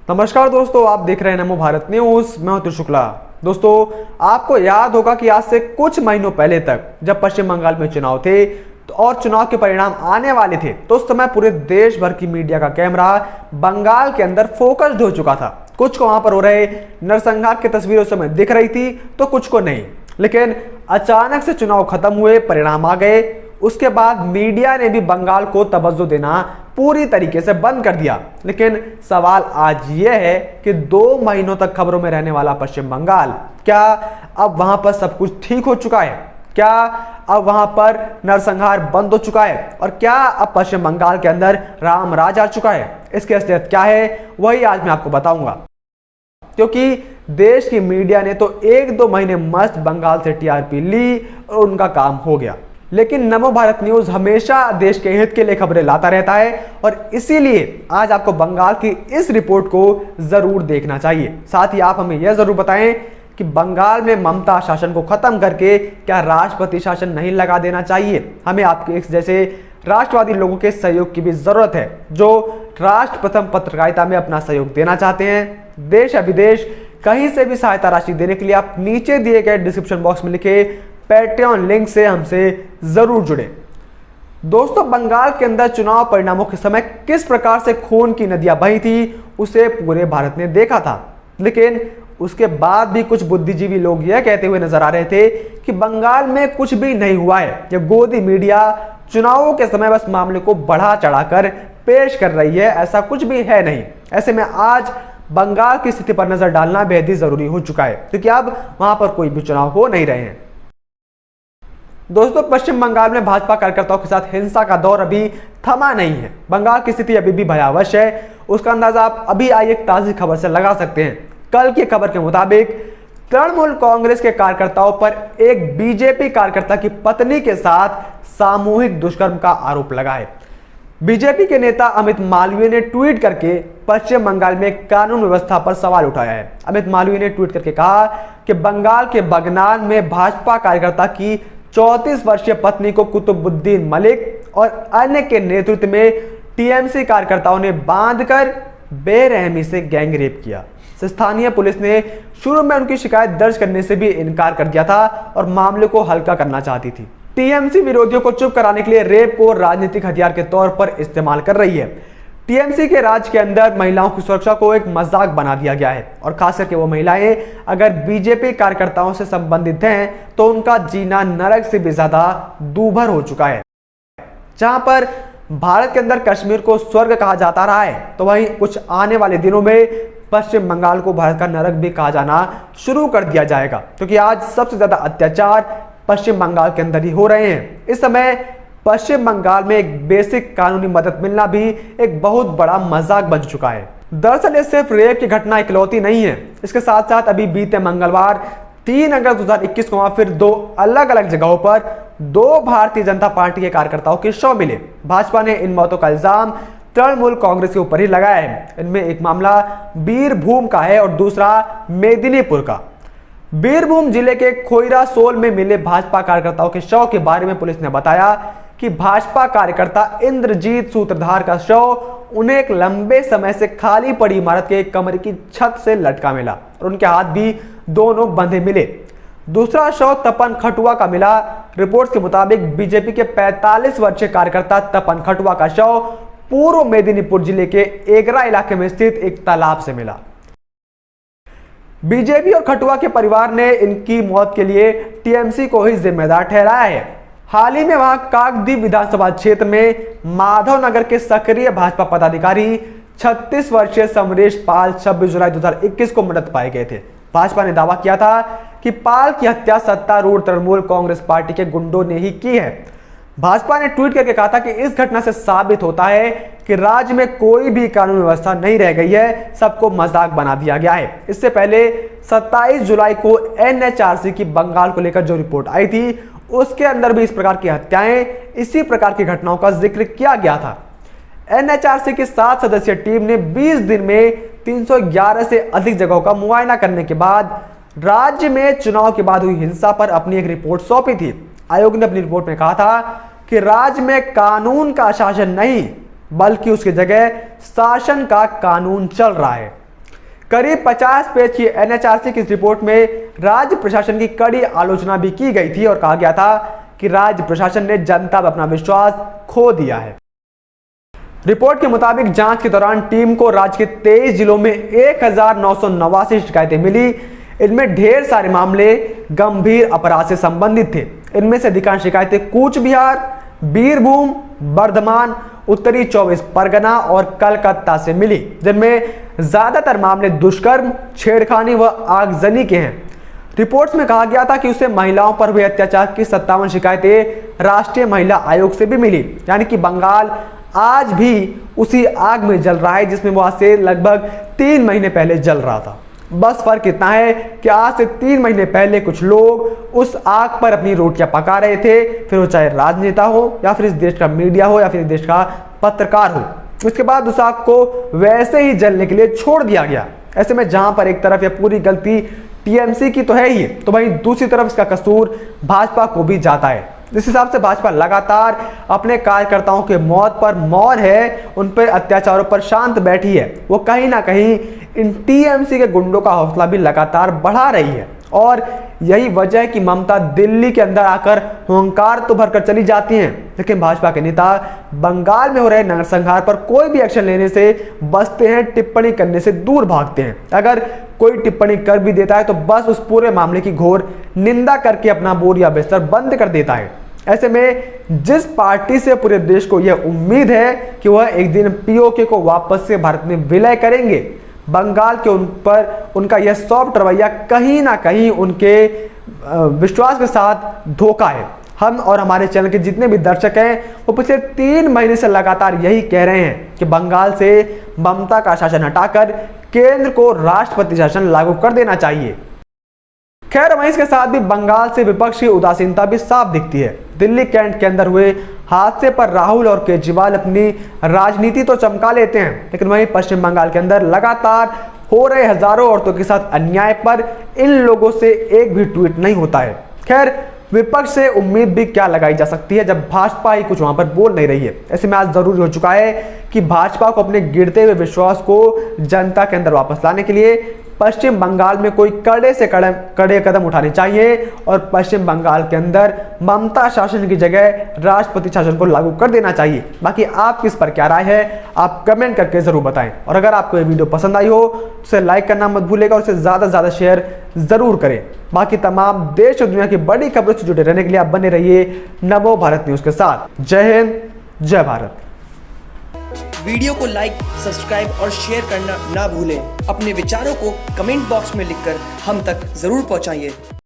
नमस्कार दोस्तों, आप देख रहे हैं नमो भारत न्यूज। मैं हूं शुक्ला। दोस्तों, आपको याद होगा कि आज से कुछ महीनों पहले तक जब पश्चिम बंगाल में चुनाव थे और चुनाव के परिणाम आने वाले थे तो उस समय पूरे देश भर की मीडिया का कैमरा बंगाल के अंदर फोकस्ड हो चुका था। कुछ को वहां पर हो रहे नरसंहार की तस्वीरें उस समय दिख रही थी तो कुछ को नहीं। लेकिन अचानक से चुनाव खत्म हुए, परिणाम आ गए। उसके बाद मीडिया ने भी बंगाल को तवज्जो देना पूरी तरीके से बंद कर दिया। लेकिन सवाल आज यह है कि 2 महीनों तक खबरों में रहने वाला पश्चिम बंगाल, क्या अब वहां पर सब कुछ ठीक हो चुका है? क्या अब वहां पर नरसंहार बंद हो चुका है? और क्या अब पश्चिम बंगाल के अंदर राम राज आ चुका है? इसकी असलियत क्या है वही आज मैं आपको बताऊंगा, क्योंकि देश की मीडिया ने तो 1-2 महीने मस्त बंगाल से टीआरपी ली और उनका काम हो गया। लेकिन नमो भारत न्यूज हमेशा देश के हित के लिए खबरें लाता रहता है और इसीलिए आज आपको बंगाल की इस रिपोर्ट को जरूर देखना चाहिए। साथ ही आप हमें यह जरूर बताएं कि बंगाल में ममता शासन को खत्म करके क्या राष्ट्रपति शासन नहीं लगा देना चाहिए? हमें आपके जैसे राष्ट्रवादी लोगों के सहयोग की भी जरूरत है जो राष्ट्र प्रथम पत्रकारिता में अपना सहयोग देना चाहते हैं। देश या विदेश कहीं से भी सहायता राशि देने के लिए आप नीचे दिए गए डिस्क्रिप्शन बॉक्स में लिखे पैट्रियन लिंक से हमसे जरूर जुड़े। दोस्तों, बंगाल के अंदर चुनाव परिणामों के समय किस प्रकार से खून की नदियां बही थी उसे पूरे भारत ने देखा था। लेकिन उसके बाद भी कुछ बुद्धिजीवी लोग यह कहते हुए नजर आ रहे थे कि बंगाल में कुछ भी नहीं हुआ है। यह गोदी मीडिया चुनावों के समय बस मामले को बढ़ा चढ़ाकर पेश कर रही है, ऐसा कुछ भी है नहीं। ऐसे में आज बंगाल की स्थिति पर नजर डालना बेहद ही जरूरी हो चुका है, क्योंकि अब वहां पर कोई भी चुनाव हो नहीं रहे हैं। दोस्तों, पश्चिम बंगाल में भाजपा कार्यकर्ताओं के साथ हिंसा का दौर अभी थमा नहीं है। बंगाल की स्थिति अभी भी भयावह है। उसका अंदाजा आप अभी आई एक ताजी खबर से लगा सकते हैं। कल की खबर के मुताबिक तृणमूल कांग्रेस के कार्यकर्ताओं पर एक बीजेपी कार्यकर्ता की पत्नी के साथ सामूहिक दुष्कर्म का आरोप लगा है। बीजेपी के नेता अमित मालवीय ने ट्वीट करके पश्चिम बंगाल में कानून व्यवस्था पर सवाल उठाया है। अमित मालवीय ने ट्वीट करके कहा कि बंगाल के बगनान में भाजपा कार्यकर्ता की 34 वर्षीय पत्नी को कुतुबुद्दीन मलिक और अन्य के नेतृत्व में टीएमसी कार्यकर्ताओं ने बांधकर बेरहमी से गैंग रेप किया। स्थानीय पुलिस ने शुरू में उनकी शिकायत दर्ज करने से भी इनकार कर दिया था और मामले को हल्का करना चाहती थी। टीएमसी विरोधियों को चुप कराने के लिए रेप को राजनीतिक हथियार के तौर पर इस्तेमाल कर रही है। टीएमसी के राज के अंदर महिलाओं की सुरक्षा को एक मजाक बना दिया गया है और खास करके वो महिलाएं अगर बीजेपी कार्यकर्ताओं से संबंधित हैं तो उनका जीना नरक से भी ज्यादा दूभर हो चुका है। जहां पर भारत के अंदर कश्मीर को स्वर्ग कहा जाता रहा है, तो वहीं कुछ आने वाले दिनों में पश्चिम बंगाल को भारत का नरक भी कहा जाना शुरू कर दिया जाएगा, क्योंकि आज सबसे ज्यादा अत्याचार पश्चिम बंगाल के अंदर ही हो रहे हैं। इस समय पश्चिम बंगाल में एक बेसिक कानूनी मदद मिलना भी एक बहुत बड़ा मजाक बन चुका है। दरअसल ये सिर्फ रेप की घटना इकलौती नहीं है। इसके साथ साथ अभी बीते मंगलवार 3 अगस्त 2021 को वहां फिर 2 अलग अलग जगहों पर 2 भारतीय जनता पार्टी के कार्यकर्ताओं के शव मिले। भाजपा ने इन मौतों का इल्जाम तृणमूल कांग्रेस के ऊपर ही लगाया है। इनमें एक मामला बीरभूम का है और दूसरा मेदिनीपुर का। बीरभूम जिले के खोइरा सोल में मिले भाजपा कार्यकर्ताओं के शव के बारे में पुलिस ने बताया कि भाजपा कार्यकर्ता इंद्रजीत सूत्रधार का शव उन्हें एक लंबे समय से खाली पड़ी इमारत के एक कमरे की छत से लटका मिला और उनके हाथ भी दोनों बंधे मिले। दूसरा शव तपन खटुआ का मिला। रिपोर्ट्स के मुताबिक बीजेपी के 45 वर्षीय कार्यकर्ता तपन खटुआ का शव पूर्व मेदिनीपुर जिले के एगरा इलाके में स्थित एक तालाब से मिला। बीजेपी और खटुआ के परिवार ने इनकी मौत के लिए टीएमसी को ही जिम्मेदार ठहराया है। हाल ही में वहां काकद्वीप विधानसभा क्षेत्र में माधव नगर के सक्रिय भाजपा पदाधिकारी 36 वर्षीय समरेश पाल 26 जुलाई 2021 को मृत पाए गए थे। भाजपा ने दावा किया था कि पाल की हत्या सत्तारूढ़ तृणमूल कांग्रेस पार्टी के गुंडों ने ही की है। भाजपा ने ट्वीट करके कहा था कि इस घटना से साबित होता है कि राज्य में कोई भी कानून व्यवस्था नहीं रह गई है, सबको मजाक बना दिया गया है। इससे पहले 27 जुलाई को एनएचआरसी की बंगाल को लेकर जो रिपोर्ट आई थी उसके अंदर भी इस प्रकार की हत्याएं, इसी प्रकार की घटनाओं का जिक्र किया गया था। एनएचआरसी की 7 सदस्यीय टीम ने 20 दिन में 311 से अधिक जगहों का मुआयना करने के बाद राज्य में चुनाव के बाद हुई हिंसा पर अपनी एक रिपोर्ट सौंपी थी। आयोग ने अपनी रिपोर्ट में कहा था कि राज्य में कानून का शासन नहीं बल्कि उसकी जगह शासन का कानून चल रहा है। करीब 50 पेज की एनएचआरसी की इस रिपोर्ट में राज्य प्रशासन की कड़ी आलोचना भी की गई थी और कहा गया था कि राज्य प्रशासन ने जनता पर अपना विश्वास खो दिया है। रिपोर्ट के मुताबिक जांच के दौरान टीम को राज्य के 23 जिलों में 1989 शिकायतें मिली। इनमें ढेर सारे मामले गंभीर अपराध से संबंधित थे। इनमें से अधिकांश शिकायतें कूच बिहार, बीरभूम, बर्धमान, उत्तरी 24 परगना और कलकत्ता से मिली, जिनमें ज्यादातर मामले दुष्कर्म, छेड़खानी व आगजनी के हैं। रिपोर्ट्स में कहा गया था कि उसे महिलाओं पर हुए अत्याचार की 57 शिकायतें राष्ट्रीय महिला आयोग से भी मिली। यानी कि बंगाल आज भी उसी आग में जल रहा है जिसमें वो आज से लगभग 3 महीने पहले जल रहा था। बस फर्क इतना है कि आज से 3 महीने पहले कुछ लोग उस आग पर अपनी रोटियां पका रहे थे, फिर वो चाहे राजनेता हो या फिर इस देश का मीडिया हो या फिर इस देश का पत्रकार हो। उसके बाद उस आग को वैसे ही जलने के लिए छोड़ दिया गया। ऐसे में जहां पर एक तरफ यह पूरी गलती टीएमसी की तो है ही, तो वहीं दूसरी तरफ इसका कसूर भाजपा को भी जाता है। जिस हिसाब से भाजपा लगातार अपने कार्यकर्ताओं के मौत पर मौन है, उन पर अत्याचारों पर शांत बैठी है, वो कहीं ना कहीं इन टीएमसी के गुंडों का हौसला भी लगातार बढ़ा रही है। और यही वजह है कि ममता दिल्ली के अंदर आकर हुंकार तो भरकर चली जाती हैं, लेकिन भाजपा के नेता बंगाल में हो रहे नरसंहार पर कोई भी एक्शन लेने से बचते हैं, टिप्पणी करने से दूर भागते हैं। अगर कोई टिप्पणी कर भी देता है तो बस उस पूरे मामले की घोर निंदा करके अपना बोरिया बिस्तर बंद कर देता है। ऐसे में जिस पार्टी से पूरे देश को यह उम्मीद है कि वह एक दिन पीओके को वापस से भारत में विलय करेंगे, बंगाल के उन पर उनका यह सॉफ्ट रवैया कहीं ना कहीं उनके विश्वास के साथ धोखा है। हम और हमारे चैनल के जितने भी दर्शक हैं वो पिछले 3 महीने से लगातार यही कह रहे हैं कि बंगाल से ममता का शासन हटाकर केंद्र को राष्ट्रपति शासन लागू कर देना चाहिए। खैर, वहीं इसके साथ भी बंगाल से विपक्ष की उदासीनता भी साफ दिखती है। दिल्ली कैंट के अंदर हुए हादसे पर राहुल और केजरीवाल अपनी राजनीति तो चमका लेते हैं, लेकिन वहीं पश्चिम बंगाल के अंदर लगातार हो रहे हजारों औरतों के साथ अन्याय पर इन लोगों से एक भी ट्वीट नहीं होता है। खैर, विपक्ष से उम्मीद भी क्या लगाई जा सकती है जब भाजपा ही कुछ वहां पर बोल नहीं रही है। ऐसे में आज जरूरी हो चुका है कि भाजपा को अपने गिरते हुए विश्वास को जनता के अंदर वापस लाने के लिए पश्चिम बंगाल में कोई कड़े कदम उठाने चाहिए और पश्चिम बंगाल के अंदर ममता शासन की जगह राष्ट्रपति शासन को लागू कर देना चाहिए। बाकी आपकी इस पर क्या राय है, आप कमेंट करके जरूर बताएं। और अगर आपको ये वीडियो पसंद आई हो तो उसे लाइक करना मत भूलिएगा और इसे ज्यादा से ज्यादा शेयर जरूर करें। बाकी तमाम देश और दुनिया की बड़ी खबरों से जुड़े रहने के लिए आप बने रहिए नमो भारत न्यूज के साथ। जय हिंद, जय भारत। वीडियो को लाइक, सब्सक्राइब और शेयर करना ना भूलें। अपने विचारों को कमेंट बॉक्स में लिखकर हम तक जरूर पहुंचाइए।